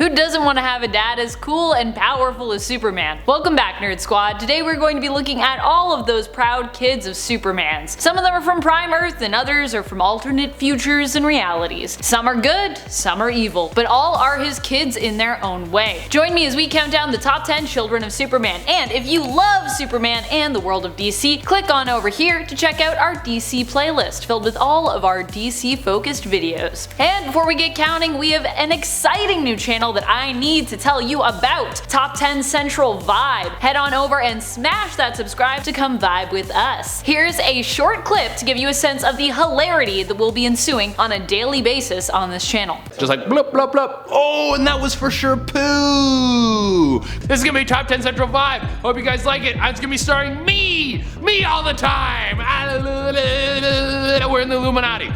Who doesn't want to have a dad as cool and powerful as Superman? Welcome back, Nerd Squad. Today we're going to be looking at all of those proud kids of Supermans. Some of them are from Prime Earth and others are from alternate futures and realities. Some are good, some are evil, but all are his kids in their own way. Join me as we count down the top 10 children of Superman, and if you love Superman and the world of DC, click on over here to check out our DC playlist filled with all of our DC focused videos. And before we get counting, we have an exciting new channel that I need to tell you about, Top 10 Central Vibe. Head on over and smash that subscribe to come vibe with us. Here's a short clip to give you a sense of the hilarity that will be ensuing on a daily basis on this channel. Just like blup blup blup. Oh, and that was for sure poo. This is gonna be Top 10 Central Vibe. Hope you guys like it. It's gonna be starring me all the time. We're in the Illuminati.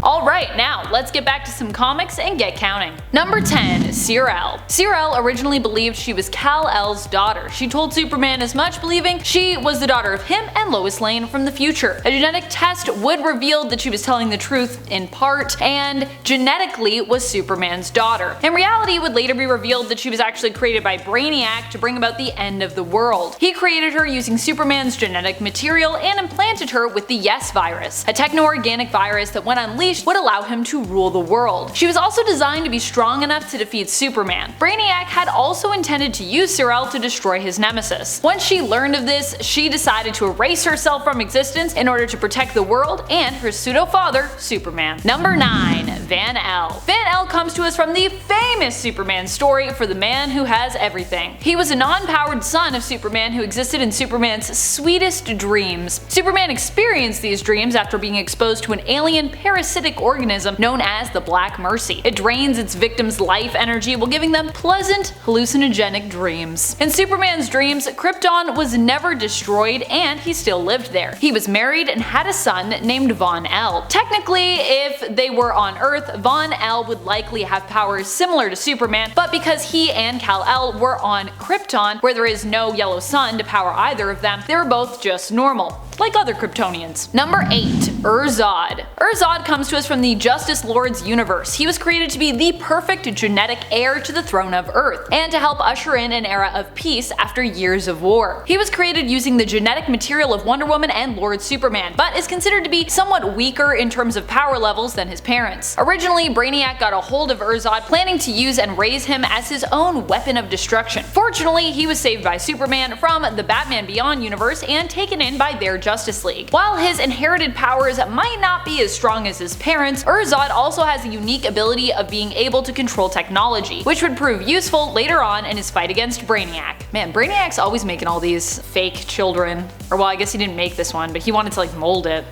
Alright, now let's get back to some comics and get counting. Number 10, Cyril. Cyril originally believed she was Kal-El's daughter. She told Superman as much, believing she was the daughter of him and Lois Lane from the future. A genetic test would reveal that she was telling the truth in part, and genetically was Superman's daughter. In reality, it would later be revealed that she was actually created by Brainiac to bring about the end of the world. He created her using Superman's genetic material and implanted her with the Yes virus, a techno-organic virus that when unleashed would allow him to rule the world. She was also designed to be strong enough to defeat Superman. Brainiac had also intended to use Cyril to destroy his nemesis. Once she learned of this, she decided to erase herself from existence in order to protect the world and her pseudo-father, Superman. Number 9, Van-El. Van-El comes to us from the famous Superman story for the man who has everything. He was a non-powered son of Superman who existed in Superman's sweetest dreams. Superman experienced these dreams after being exposed to an alien parasitic organism known as the Black Mercy. It drains its victims' life energy while giving them pleasant, hallucinogenic dreams. In Superman's dreams, Krypton was never destroyed and he still lived there. He was married and had a son named Von-El. Technically, if they were on Earth, Von-El would likely have powers similar to Superman, but because he and Kal-El were on Krypton, where there is no yellow sun to power either of them, they were both just normal, like other Kryptonians. Number 8, Rozod. Rozod comes to us from the Justice Lord's universe. He was created to be the perfect genetic heir to the throne of Earth, and to help usher in an era of peace after years of war. He was created using the genetic material of Wonder Woman and Lord Superman, but is considered to be somewhat weaker in terms of power levels than his parents. Originally, Brainiac got a hold of Rozod, planning to use and raise him as his own weapon of destruction. Fortunately, he was saved by Superman from the Batman Beyond universe and taken in by their Justice League. While his inherited powers might not be as strong as his parents, Rozod also has a unique ability of being able to control technology, which would prove useful later on in his fight against Brainiac. Man, Brainiac's always making all these fake children. Or well, I guess he didn't make this one, but he wanted to like mold it.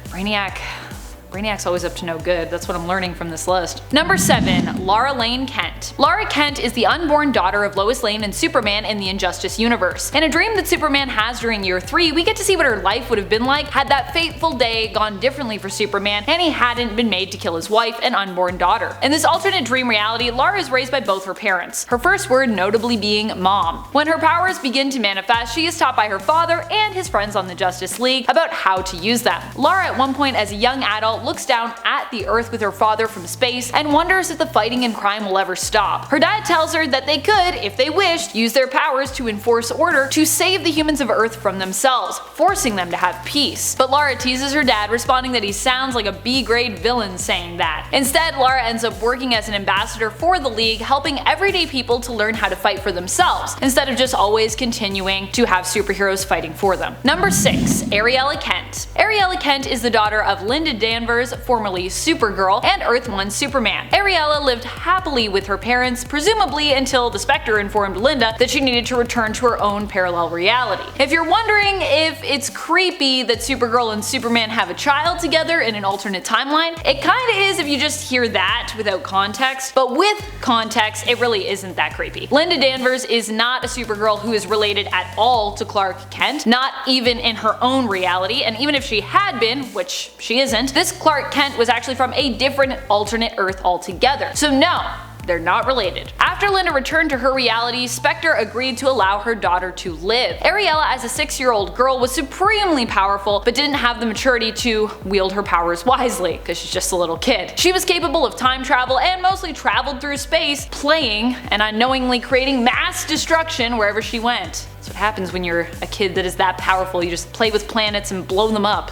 Brainiac's always up to no good. That's what I'm learning from this list. Number 7, Lara Lane Kent. Lara Kent is the unborn daughter of Lois Lane and Superman in the Injustice universe. In a dream that Superman has during year 3, we get to see what her life would have been like had that fateful day gone differently for Superman and he hadn't been made to kill his wife and unborn daughter. In this alternate dream reality, Lara is raised by both her parents, her first word notably being mom. When her powers begin to manifest, she is taught by her father and his friends on the Justice League about how to use them. Lara at one point as a young adult looks down at the Earth with her father from space and wonders if the fighting and crime will ever stop. Her dad tells her that they could, if they wished, use their powers to enforce order to save the humans of Earth from themselves, forcing them to have peace. But Lara teases her dad, responding that he sounds like a B-grade villain saying that. Instead, Lara ends up working as an ambassador for the League, helping everyday people to learn how to fight for themselves, instead of just always continuing to have superheroes fighting for them. Number 6, Ariela Kent. Ariela Kent is the daughter of Linda Danvers, formerly Supergirl, and Earth 1 Superman. Ariela lived happily with her parents, presumably until the Spectre informed Linda that she needed to return to her own parallel reality. If you're wondering if it's creepy that Supergirl and Superman have a child together in an alternate timeline, it kinda is if you just hear that without context, but with context it really isn't that creepy. Linda Danvers is not a Supergirl who is related at all to Clark Kent, not even in her own reality, and even if she had been, which she isn't, this Clark Kent was actually from a different alternate Earth altogether. So no, they're not related. After Linda returned to her reality, Spectre agreed to allow her daughter to live. Ariela, as a 6-year-old girl, was supremely powerful but didn't have the maturity to wield her powers wisely, because she's just a little kid. She was capable of time travel and mostly traveled through space, playing and unknowingly creating mass destruction wherever she went. That's what happens when you're a kid that is that powerful. You just play with planets and blow them up.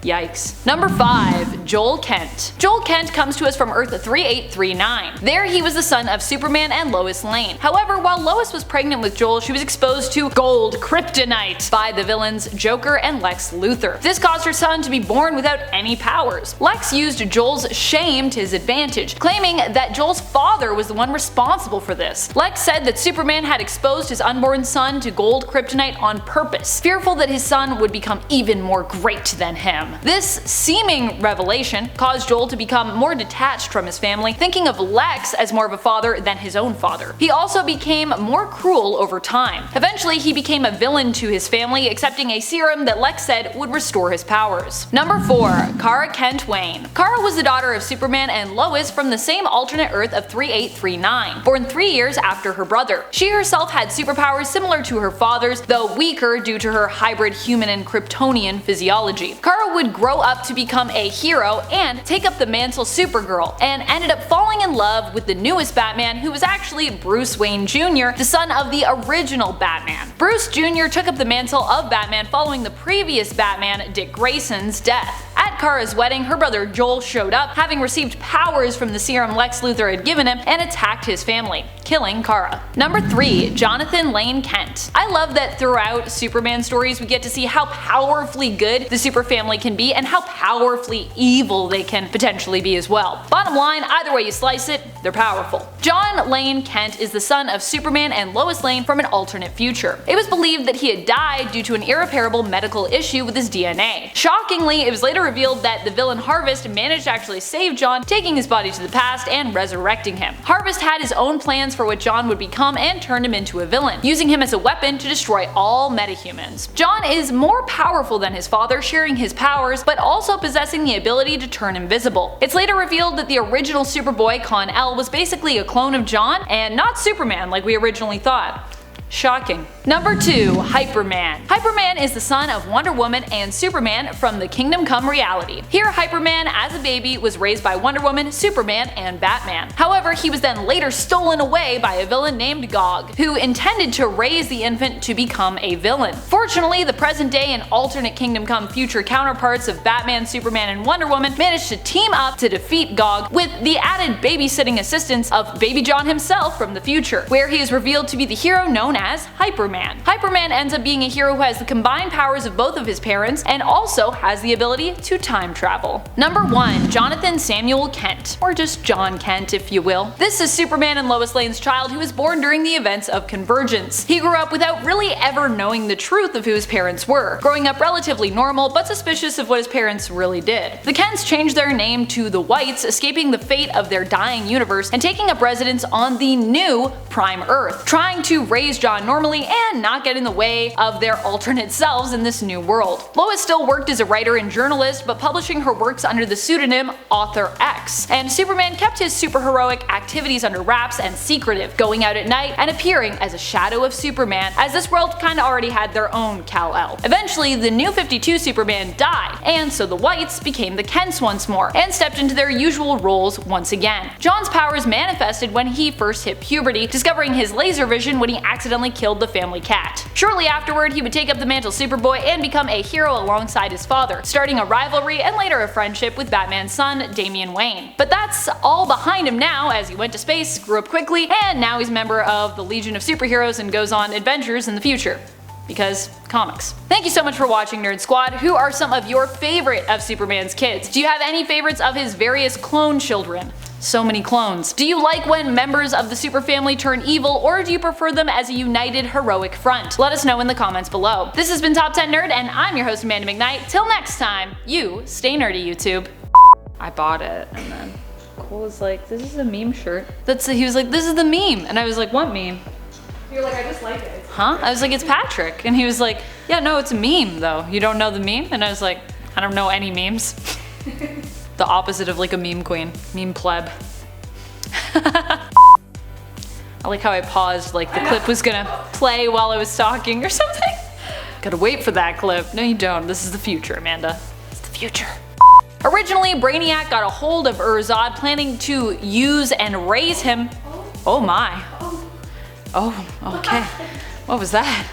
Yikes. Number 5. Jon Kent. Jon Kent comes to us from Earth 3839. There he was the son of Superman and Lois Lane. However, while Lois was pregnant with Joel, she was exposed to gold kryptonite by the villains Joker and Lex Luthor. This caused her son to be born without any powers. Lex used Joel's shame to his advantage, claiming that Joel's father was the one responsible for this. Lex said that Superman had exposed his unborn son to gold kryptonite on purpose, fearful that his son would become even more great than him. This seeming revelation caused Joel to become more detached from his family, thinking of Lex as more of a father than his own father. He also became more cruel over time. Eventually, he became a villain to his family, accepting a serum that Lex said would restore his powers. Number 4. Lara Kent Wayne. Kara was the daughter of Superman and Lois from the same alternate Earth of 3839, born 3 years after her brother. She herself had superpowers similar to her father's, though weaker due to her hybrid human and Kryptonian physiology. Kara would grow up to become a hero and take up the mantle Supergirl, and ended up falling in love with the newest Batman, who was actually Bruce Wayne Jr., the son of the original Batman. Bruce Jr. took up the mantle of Batman following the previous Batman, Dick Grayson's, death. At Kara's wedding, her brother Joel showed up, having received powers from the serum Lex Luthor had given him, and attacked his family, killing Kara. Number 3. Jon Lane Kent. I love that throughout Superman stories we get to see how powerfully good the super family can be and how powerfully evil they can potentially be as well. Bottom line, either way you slice it, they're powerful. Jon Lane Kent is the son of Superman and Lois Lane from an alternate future. It was believed that he had died due to an irreparable medical issue with his DNA. Shockingly, it was later revealed that the villain Harvest managed to actually save Jon, taking his body to the past and resurrecting him. Harvest had his own plans for what Jon would become and turned him into a villain, using him as a weapon to destroy all metahumans. Jon is more powerful than his father, sharing his powers, but also possessing the ability to turn invisible. It's later revealed that the original Superboy, Kon-El, was basically a clone of Jon, and not Superman like we originally thought. Shocking. Number 2. Hyperman. Hyperman is the son of Wonder Woman and Superman from the Kingdom Come reality. Here, Hyperman, as a baby, was raised by Wonder Woman, Superman, and Batman. However, he was then later stolen away by a villain named Gog, who intended to raise the infant to become a villain. Fortunately, the present day and alternate Kingdom Come future counterparts of Batman, Superman, and Wonder Woman managed to team up to defeat Gog, with the added babysitting assistance of Baby Jon himself from the future, where he is revealed to be the hero known as Hyperman. Hyperman ends up being a hero who has the combined powers of both of his parents and also has the ability to time travel. Number 1. Jonathan Samuel Kent, or just Jon Kent if you will. This is Superman and Lois Lane's child who was born during the events of Convergence. He grew up without really ever knowing the truth of who his parents were, growing up relatively normal but suspicious of what his parents really did. The Kents changed their name to the Whites, escaping the fate of their dying universe and taking up residence on the new Prime Earth, trying to raise Jon normally and not get in the way of their alternate selves in this new world. Lois still worked as a writer and journalist, but publishing her works under the pseudonym Author X, and Superman kept his superheroic activities under wraps and secretive, going out at night and appearing as a shadow of Superman, as this world kinda already had their own Kal-El. Eventually, the New 52 Superman died, and so the Whites became the Kents once more, and stepped into their usual roles once again. Jon's powers manifested when he first hit puberty, discovering his laser vision when he accidentally killed the family cat. Shortly afterward, he would take up the mantle Superboy and become a hero alongside his father, starting a rivalry and later a friendship with Batman's son, Damian Wayne. But that's all behind him now, as he went to space, grew up quickly, and now he's a member of the Legion of Superheroes and goes on adventures in the future. Because comics. Thank you so much for watching, Nerd Squad. Who are some of your favorite of Superman's kids? Do you have any favorites of his various clone children? So many clones. Do you like when members of the super family turn evil, or do you prefer them as a united heroic front? Let us know in the comments below. This has been Top 10 Nerd, and I'm your host Amanda McKnight. Till next time, you stay nerdy, YouTube. I bought it, and then Cole was like, this is a meme shirt. He was like, this is the meme, and I was like, what meme? You're like, I just like it. Huh? I was like, it's Patrick, and he was like, yeah, no, it's a meme though. You don't know the meme? And I was like, I don't know any memes. The opposite of like a meme queen. Meme pleb. I like how I paused like the clip was gonna play while I was talking or something. Gotta wait for that clip. No you don't, this is the future, Amanda. It's the future. Originally, Brainiac got a hold of Rozod, planning to use and raise him. Oh my. Oh, okay. What was that?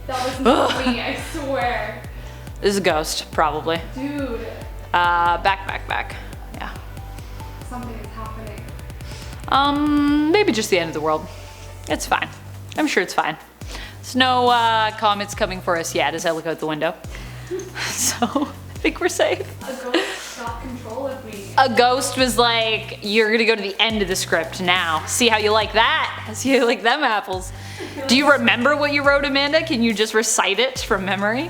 That was not me, I swear. This is a ghost, probably. Dude. Back. Yeah. Something is happening. Maybe just the end of the world. It's fine. I'm sure it's fine. There's no comets coming for us yet as I look out the window. So, I think we're safe. A ghost got control of me. A ghost was like, you're gonna go to the end of the script now. See how you like that? See how you like them apples? Do you remember what you wrote, Amanda? Can you just recite it from memory?